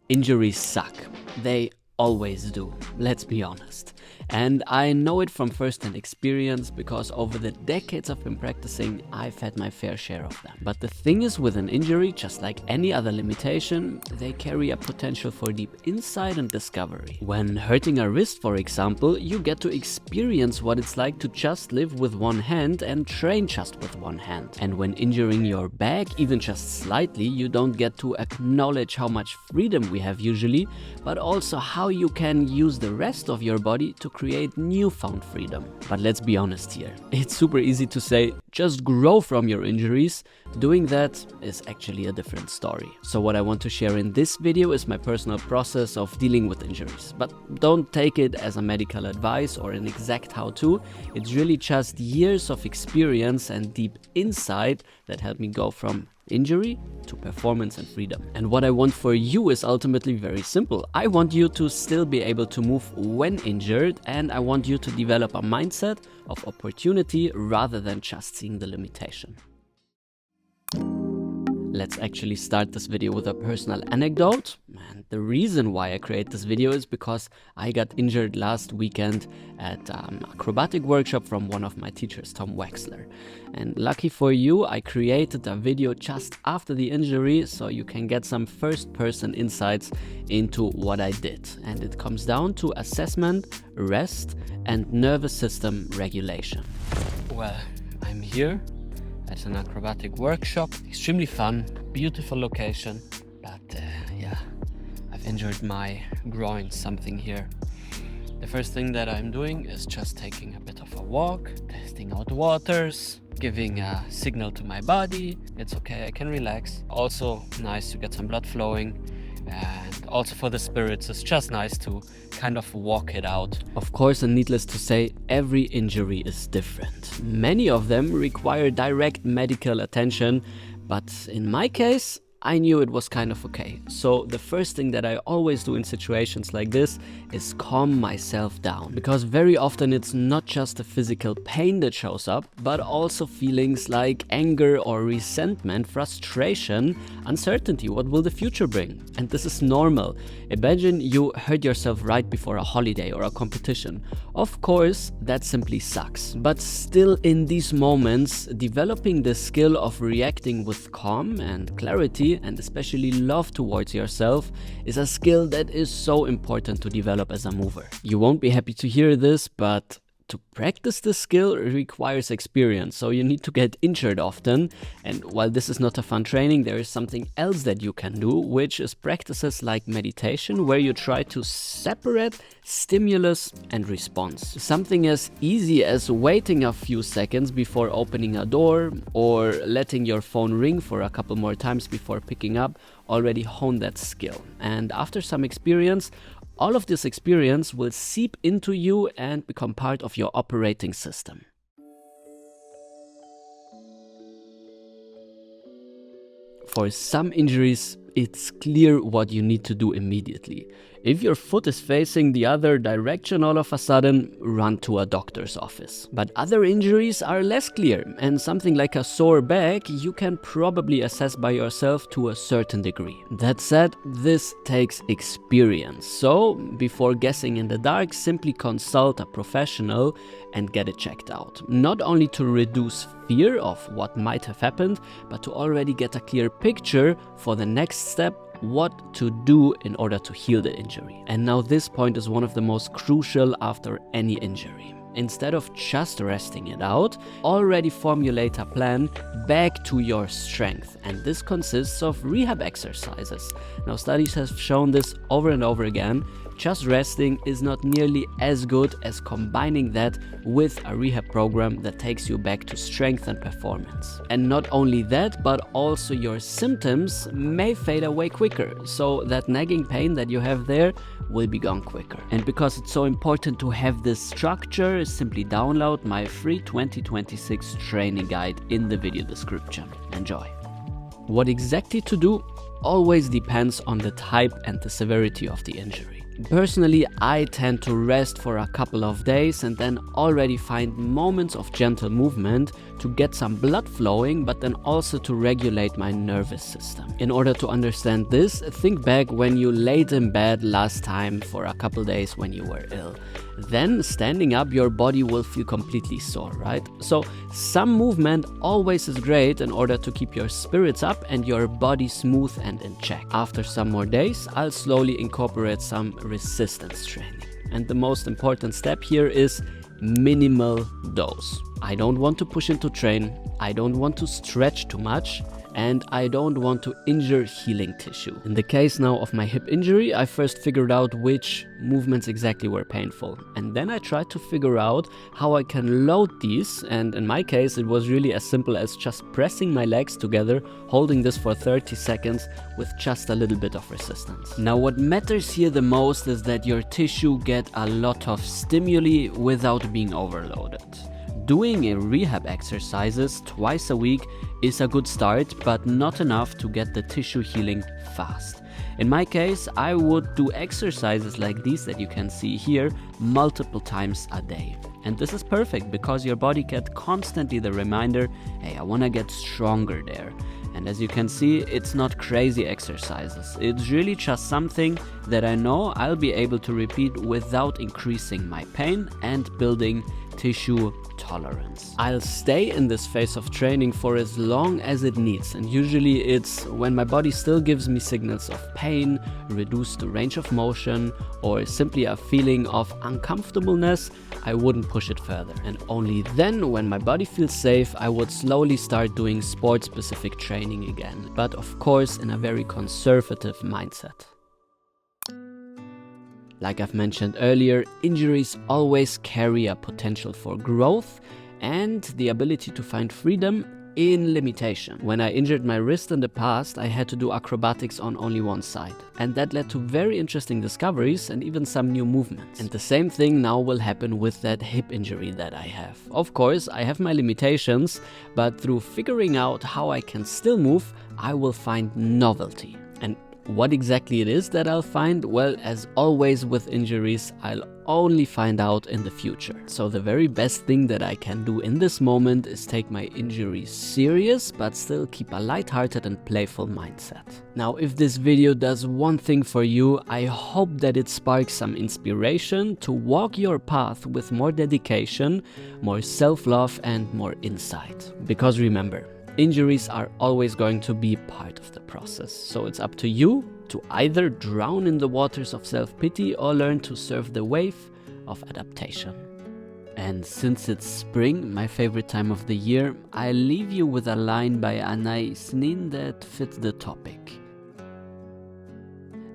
Injuries suck. They always do, let's be honest. And I know it from first-hand experience because over the decades I've been practicing, I've had my fair share of them. But the thing is, with an injury, just like any other limitation, they carry a potential for deep insight and discovery. When hurting a wrist, for example, you get to experience what it's like to just live with one hand and train just with one hand. And when injuring your back, even just slightly, you don't get to acknowledge how much freedom we have usually, but also how you can use the rest of your body to create newfound freedom. But let's be honest here. It's super easy to say, just grow from your injuries. Doing that is actually a different story. So what I want to share in this video is my personal process of dealing with injuries. But don't take it as a medical advice or an exact how-to. It's really just years of experience and deep insight that helped me go from injury to performance and freedom. And what I want for you is ultimately very simple. I want you to still be able to move when injured, and I want you to develop a mindset of opportunity rather than just seeing the limitation. Let's actually start this video with a personal anecdote. And the reason why I create this video is because I got injured last weekend at an acrobatic workshop from one of my teachers, Tom Wexler. And lucky for you, I created a video just after the injury so you can get some first-person insights into what I did. And it comes down to assessment, rest, and nervous system regulation. Well, I'm here at an acrobatic workshop. Extremely fun, beautiful location, but yeah, I've injured my groin, something here. The first thing that I'm doing is just taking a bit of a walk, testing out waters, giving a signal to my body. It's okay, I can relax. Also nice to get some blood flowing. And also for the spirits, it's just nice to kind of walk it out. Of course, and needless to say, every injury is different. Many of them require direct medical attention, but in my case, I knew it was kind of okay. So the first thing that I always do in situations like this is calm myself down. Because very often it's not just the physical pain that shows up, but also feelings like anger or resentment, frustration, uncertainty. What will the future bring? And this is normal. Imagine you hurt yourself right before a holiday or a competition. Of course, that simply sucks. But still, in these moments, developing the skill of reacting with calm and clarity and especially love towards yourself is a skill that is so important to develop as a mover. You won't be happy to hear this, but to practice this skill requires experience, so you need to get injured often. And while this is not a fun training, there is something else that you can do, which is practices like meditation, where you try to separate stimulus and response. Something as easy as waiting a few seconds before opening a door or letting your phone ring for a couple more times before picking up already hone that skill. And after some experience, all of this experience will seep into you and become part of your operating system. For some injuries, it's clear what you need to do immediately. If your foot is facing the other direction all of a sudden, run to a doctor's office. But other injuries are less clear, and something like a sore back you can probably assess by yourself to a certain degree. That said, this takes experience. So, before guessing in the dark, simply consult a professional and get it checked out. Not only to reduce fear of what might have happened, but to already get a clear picture for the next step, what to do in order to heal the injury. And now this point is one of the most crucial after any injury. Instead of just resting it out, already formulate a plan back to your strength. And this consists of rehab exercises. Now, studies have shown this over and over again. Just resting is not nearly as good as combining that with a rehab program that takes you back to strength and performance. And not only that, but also your symptoms may fade away quicker, so that nagging pain that you have there will be gone quicker. And because it's so important to have this structure, simply download my free 2026 training guide in the video description. Enjoy. What exactly to do always depends on the type and the severity of the injury. Personally, I tend to rest for a couple of days and then already find moments of gentle movement to get some blood flowing, but then also to regulate my nervous system. In order to understand this, think back when you laid in bed last time for a couple days when you were ill. Then standing up, your body will feel completely sore, right? So some movement always is great in order to keep your spirits up and your body smooth and in check. After some more days, I'll slowly incorporate some resistance training. And the most important step here is minimal dose. I don't want to push into train, I don't want to stretch too much, and I don't want to injure healing tissue. In the case now of my hip injury, I first figured out which movements exactly were painful. And then I tried to figure out how I can load these, and in my case it was really as simple as just pressing my legs together, holding this for 30 seconds with just a little bit of resistance. Now what matters here the most is that your tissue get a lot of stimuli without being overloaded. Doing a rehab exercises twice a week is a good start, but not enough to get the tissue healing fast. In my case, I would do exercises like these that you can see here multiple times a day. And this is perfect because your body gets constantly the reminder, hey, I want to get stronger there. And as you can see, it's not crazy exercises. It's really just something that I know I'll be able to repeat without increasing my pain and building tissue tolerance. I'll stay in this phase of training for as long as it needs, and usually it's when my body still gives me signals of pain, reduced range of motion, or simply a feeling of uncomfortableness. I wouldn't push it further. And only then, when my body feels safe, I would slowly start doing sport-specific training again, but of course in a very conservative mindset. Like I've mentioned earlier, injuries always carry a potential for growth and the ability to find freedom in limitation. When I injured my wrist in the past, I had to do acrobatics on only one side. And that led to very interesting discoveries and even some new movements. And the same thing now will happen with that hip injury that I have. Of course, I have my limitations, but through figuring out how I can still move, I will find novelty. And what exactly it is that I'll find? Well, as always with injuries, I'll only find out in the future. So the very best thing that I can do in this moment is take my injuries serious, but still keep a lighthearted and playful mindset. Now, if this video does one thing for you, I hope that it sparks some inspiration to walk your path with more dedication, more self-love, and more insight. Because remember, injuries are always going to be part of the process, so it's up to you to either drown in the waters of self-pity or learn to surf the wave of adaptation. And since it's spring, my favorite time of the year, I'll leave you with a line by Anais Nin that fits the topic.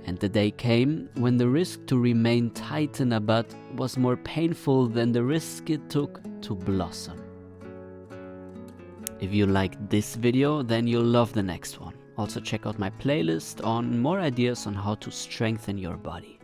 And the day came when the risk to remain tight in a bud was more painful than the risk it took to blossom. If you liked this video, then you'll love the next one. Also check out my playlist on more ideas on how to strengthen your body.